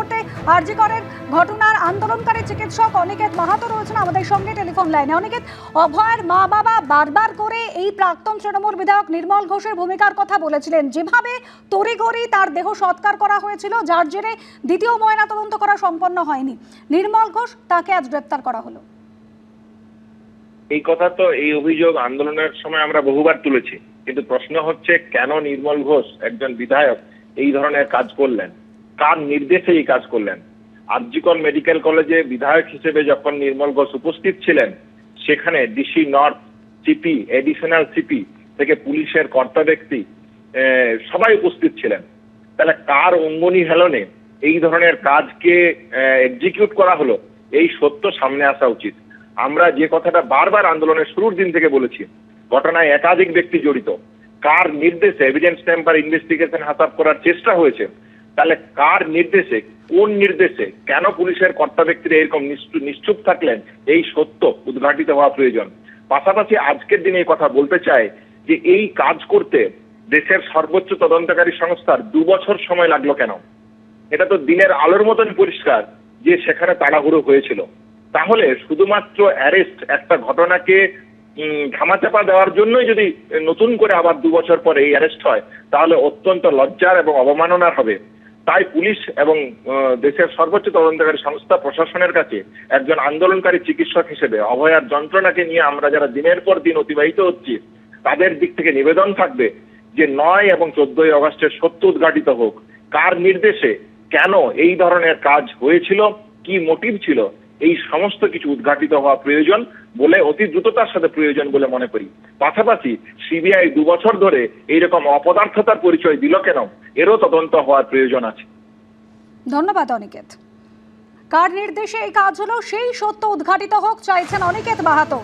মুহূর্তে আরজি করের ঘটনার আন্দোলনকারী চিকিৎসক অনিকেত মাহাতো রয়েছেন আমাদের সঙ্গে টেলিফোন লাইনে। অনিকেত, অভয়ের মা বাবা বারবার করে এই প্রাক্তন তৃণমূল বিধায়ক নির্মল ঘোষের ভূমিকার কথা বলেছিলেন, যেভাবে তড়িঘড়ি তার দেহ সৎকার করা হয়েছিল, যার জেরে দ্বিতীয় ময়নাতদন্ত করা সম্পন্ন হয়নি। নির্মল ঘোষ, তাকে আজ গ্রেপ্তার করা হলো। এই কথা তো, এই অভিযোগ আন্দোলনের সময় আমরা বহুবার তুলেছি, কিন্তু প্রশ্ন হচ্ছে কেন নির্মল ঘোষ একজন বিধায়ক এই ধরনের কাজ করলেন, কার নির্দেশে এই কাজ করলেন। আরজি কর মেডিকেল কলেজে বিধায়ক হিসেবে যখন নির্মল ঘোষ উপস্থিত ছিলেন, সেখানে DC north, CP, additional CP থেকে পুলিশের কর্তা ব্যক্তি সবাই উপস্থিত ছিলেন। তাহলে কার অঙ্গনি হেলনে এই ধরনের কাজকে এক্সিকিউট করা হলো, এই সত্য সামনে আসা উচিত। আমরা যে কথাটা বারবার আন্দোলনের শুরুর দিন থেকে বলেছি, ঘটনায় একাধিক ব্যক্তি জড়িত, কার নির্দেশে এভিডেন্স টেম্পার ইনভেস্টিগেশন হাতাব করার চেষ্টা হয়েছে, তাহলে কার নির্দেশে, কোন নির্দেশে, কেন পুলিশের কর্তা ব্যক্তিরা এরকম নিশ্চুপ থাকলেন, এই সত্য উদ্ঘাটিত হওয়া প্রয়োজন। পাশাপাশি আজকের দিনে এই কথা বলতে চাই যে এই কাজ করতে দেশের সর্বোচ্চ তদন্তকারী সংস্থার 2 বছর সময় লাগলো কেন? এটা তো দিনের আলোর মতন পরিষ্কার যে সেখানে তাড়াহুড়ো হয়েছিল। তাহলে শুধুমাত্র অ্যারেস্ট একটা ঘটনাকে ধামাচাপা দেওয়ার জন্যই যদি নতুন করে আবার 2 বছর পরে এই অ্যারেস্ট হয়, তাহলে অত্যন্ত লজ্জার এবং অবমাননার হবে। তাই পুলিশ এবং দেশের সর্বোচ্চ তদন্তকারী সংস্থা প্রশাসনের কাছে একজন আন্দোলনকারী চিকিৎসক হিসেবে অভয়ার যন্ত্রণাকে নিয়ে আমরা যারা দিনের পর দিন অতিবাহিত হচ্ছি, তাদের দিক থেকে নিবেদন থাকবে যে 9 এবং 14 আগস্টের সত্য উদ্ঘাটিত হোক। কার নির্দেশে, কেন এই ধরনের কাজ হয়েছিল, কি মোটিভ ছিল, এই সমস্ত কিছু উদ্ঘাটিত হওয়া প্রয়োজন বলে, অতি দ্রুততার সাথে প্রয়োজন বলে মনে করি। পাশাপাশি সিবিআই 2 বছর ধরে এইরকম অপদার্থতার পরিচয় দিল কেন, এরও তদন্ত হওয়ার প্রয়োজন আছে। ধন্যবাদ অনিকেত। কার নির্দেশে এই কাজ হলো সেই সত্য উদ্ঘাটিত হোক চাইছেন অনিকেত মাহাতো।